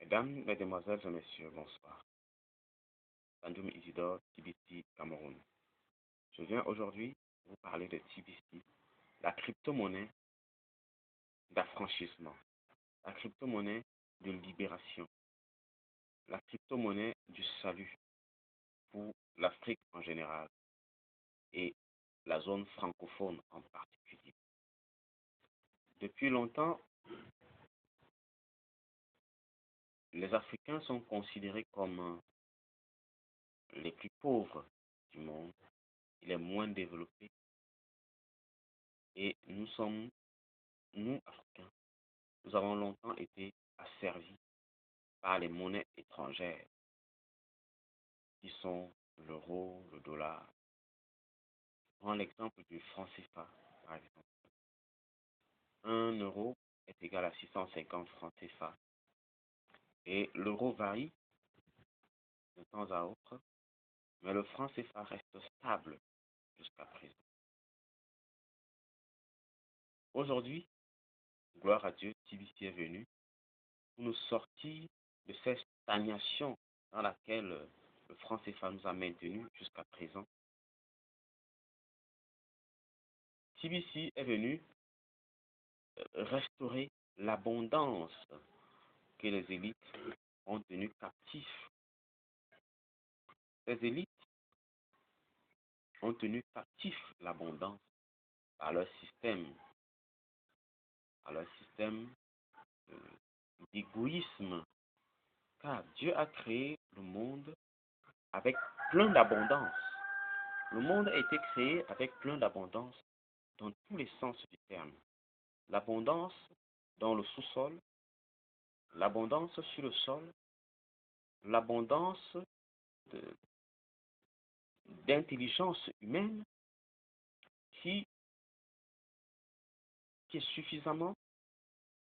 Mesdames, Mesdemoiselles et Messieurs, bonsoir. Sandoum Isidore, TBC Cameroun. Je viens aujourd'hui vous parler de TBC, la crypto-monnaie d'affranchissement, la crypto-monnaie de libération, la crypto-monnaie du salut pour l'Afrique en général et la zone francophone en particulier. Depuis longtemps, les Africains sont considérés comme les plus pauvres du monde et les moins développés. Et nous, Africains, nous avons longtemps été asservis par les monnaies étrangères qui sont l'euro, le dollar. Je prends l'exemple du franc CFA, par exemple. 1 euro est égal à 650 francs CFA. Et l'euro varie de temps à autre, mais le franc CFA reste stable jusqu'à présent. Aujourd'hui, gloire à Dieu, TBC est venu pour nous sortir de cette stagnation dans laquelle le franc CFA nous a maintenus jusqu'à présent. TBC est venu restaurer l'abondance que les élites ont tenu captifs. Ces élites ont tenu captif l'abondance par leur système d'égoïsme. Car Dieu a créé le monde avec plein d'abondance. Le monde a été créé avec plein d'abondance dans tous les sens du terme. L'abondance dans le sous-sol, l'abondance sur le sol, l'abondance d'intelligence humaine qui est suffisamment,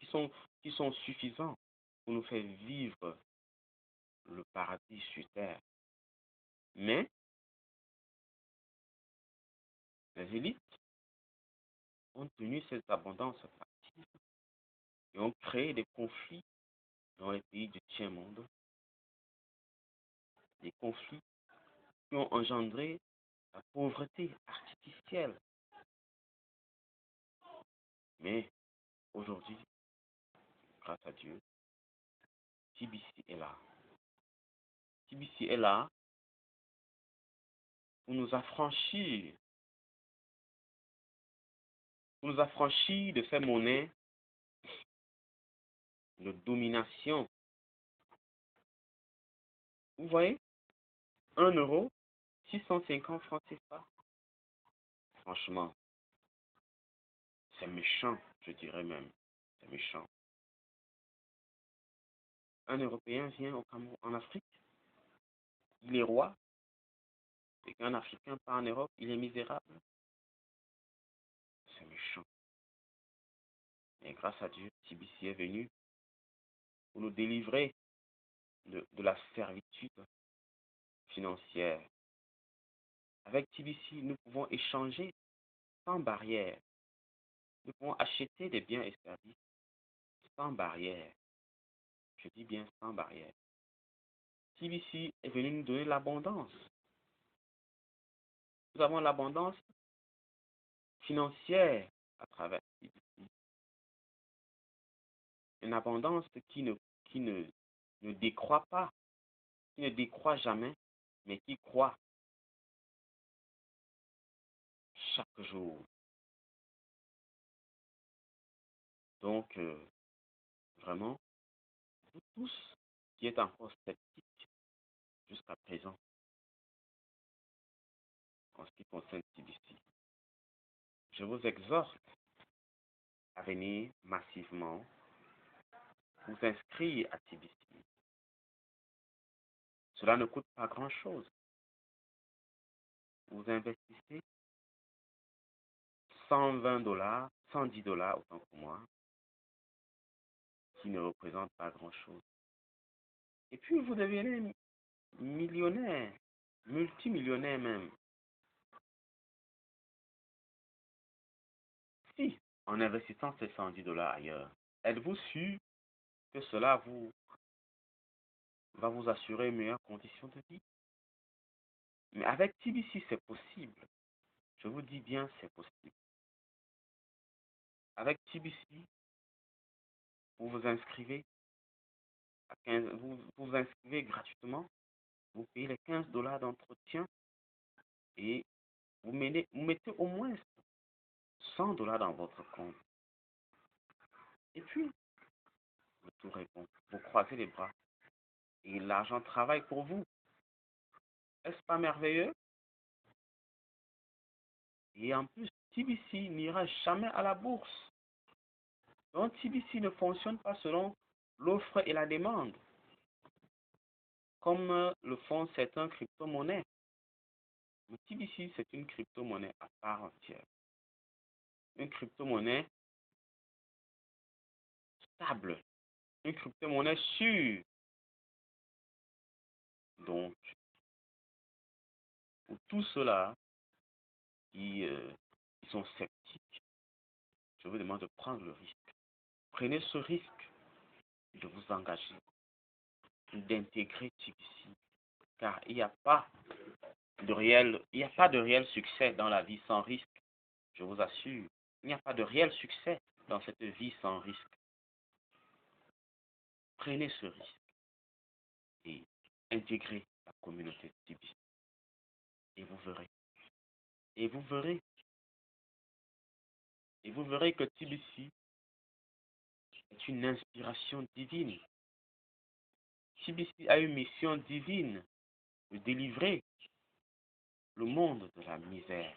qui sont suffisants pour nous faire vivre le paradis sur terre. Mais les élites ont tenu cette abondance factive et ont créé des conflits dans les pays du tiers-monde, des conflits qui ont engendré la pauvreté artificielle. Mais aujourd'hui, grâce à Dieu, TBC est là. TBC est là pour nous affranchir, de ces monnaies de domination. Vous voyez, 1 euro, 650 francs CFA. Franchement, c'est méchant, je dirais même. C'est méchant. Un Européen vient au Cameroun, en Afrique, il est roi, et qu'un Africain part en Europe, il est misérable. C'est méchant. Et grâce à Dieu, TBC est venu pour nous délivrer de la servitude financière. Avec TBC, nous pouvons échanger sans barrière. Nous pouvons acheter des biens et services sans barrière. Je dis bien sans barrière. TBC est venu nous donner l'abondance. Nous avons l'abondance financière à travers TBC. Une abondance qui ne décroît pas, qui ne décroît jamais, mais qui croît chaque jour. Donc, vraiment, vous tous qui êtes encore sceptiques jusqu'à présent en ce qui concerne TBC, je vous exhorte à venir massivement vous inscrire à TBC. Cela ne coûte pas grand-chose. Vous investissez 120 $, 110 $ autant que moi, qui ne représente pas grand-chose. Et puis vous devenez millionnaire, multimillionnaire même. Si, en investissant ces 110 $ ailleurs, êtes-vous sûr que cela va vous assurer une meilleure condition de vie. Mais avec TBC, c'est possible. Je vous dis bien, c'est possible. Avec TBC, vous vous inscrivez à 15, vous vous inscrivez gratuitement, vous payez les $15 d'entretien et vous mettez au moins $100 dans votre compte. Et puis, le tout répond. Vous croisez les bras et l'argent travaille pour vous. Est-ce pas merveilleux? Et en plus, TBC n'ira jamais à la bourse. Donc, TBC ne fonctionne pas selon l'offre et la demande, comme le font certaines crypto-monnaies. Le TBC, c'est une crypto-monnaie à part entière. Une crypto-monnaie stable. Une crypto-monnaie sûre. Donc, pour tous ceux-là qui sont sceptiques, je vous demande de prendre le risque. Prenez ce risque de vous engager, d'intégrer TBC, car il n'y a pas de réel succès dans la vie sans risque. Je vous assure, il n'y a pas de réel succès dans cette vie sans risque. Prenez ce risque et intégrez la communauté TBC. Et vous verrez. Et vous verrez. Et vous verrez que TBC est une inspiration divine. TBC a une mission divine de délivrer le monde de la misère.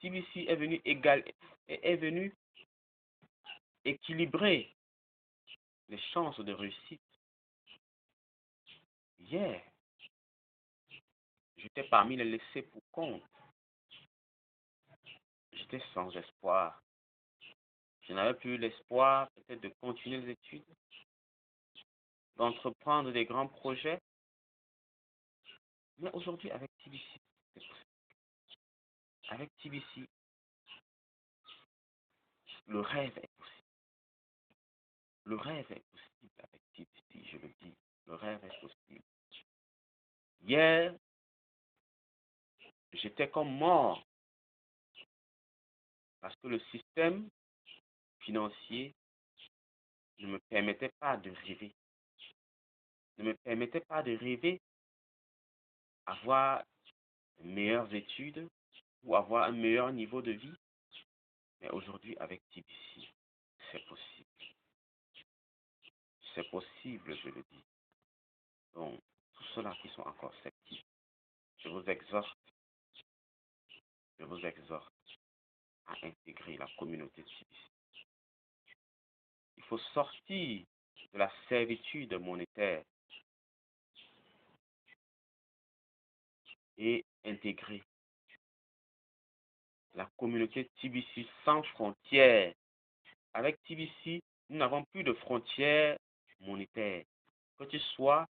TBC est venu équilibrer les chances de réussite. Hier, j'étais parmi les laissés pour compte. J'étais sans espoir. Je n'avais plus l'espoir peut-être de continuer les études, d'entreprendre des grands projets. Mais aujourd'hui, avec TBC, c'est possible. Avec TBC, le rêve est possible. Le rêve est possible avec TBC, je le dis. Le rêve est possible. Hier, j'étais comme mort parce que le système financier ne me permettait pas de rêver. Ne me permettait pas de rêver, avoir de meilleures études ou avoir un meilleur niveau de vie. Mais aujourd'hui, avec TBC, c'est possible. C'est possible, je le dis. Donc, tous ceux-là qui sont encore sceptiques, je vous exhorte à intégrer la communauté TBC. Il faut sortir de la servitude monétaire et intégrer la communauté TBC sans frontières. Avec TBC, nous n'avons plus de frontières monétaires. Que tu sois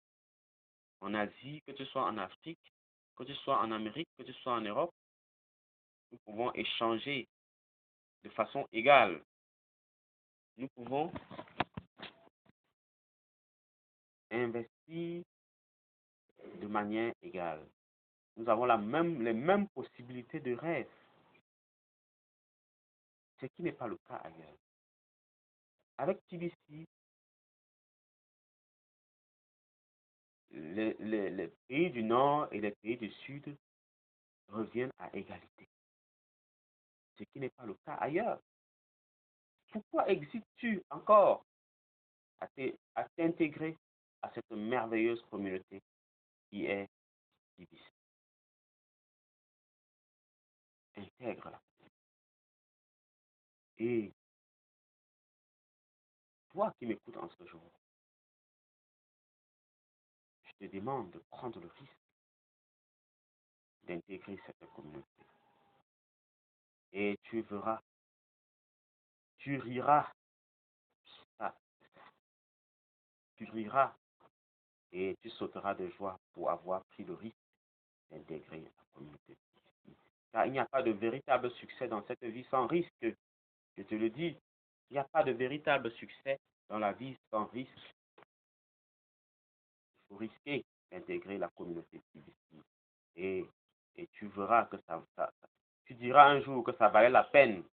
en Asie, que tu sois en Afrique, que tu sois en Amérique, que tu sois en Europe, nous pouvons échanger de façon égale. Nous pouvons investir de manière égale. Nous avons les mêmes possibilités de rêve, ce qui n'est pas le cas ailleurs. Avec TBC, les pays du Nord et les pays du Sud reviennent à égalité, ce qui n'est pas le cas ailleurs. Pourquoi hésites-tu encore à t'intégrer à cette merveilleuse communauté qui est TBC? Intègre-la. Et toi qui m'écoutes en ce jour, je te demande de prendre le risque d'intégrer cette communauté. Et tu verras, tu riras, ah, tu riras et tu sauteras de joie pour avoir pris le risque d'intégrer la communauté. Car il n'y a pas de véritable succès dans cette vie sans risque. Je te le dis, il n'y a pas de véritable succès dans la vie sans risque. faut risquer d'intégrer la communauté TBC. Et tu verras que tu diras un jour que ça valait la peine.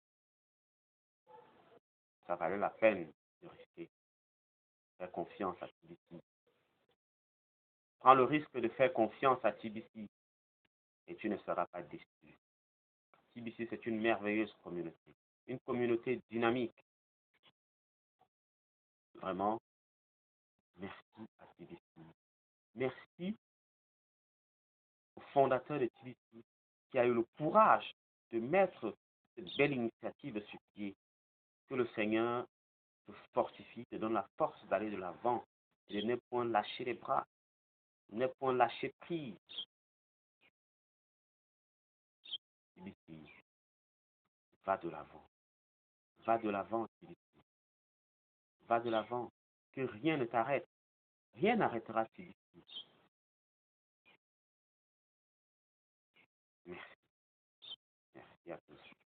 Ça valait la peine de risquer, faire confiance à TBC. Prends le risque de faire confiance à TBC et tu ne seras pas déçu. TBC, c'est une merveilleuse communauté. Une communauté dynamique. Vraiment, merci à TBC. Merci au fondateur de TBC qui a eu le courage de mettre cette belle initiative sur pied. Que le Seigneur te fortifie, te donne la force d'aller de l'avant et de ne point lâcher les bras, ne point lâcher prise. TBC, va de l'avant. Va de l'avant, TBC. Va de l'avant. Que rien ne t'arrête. Rien n'arrêtera TBC. Merci. Merci à tous.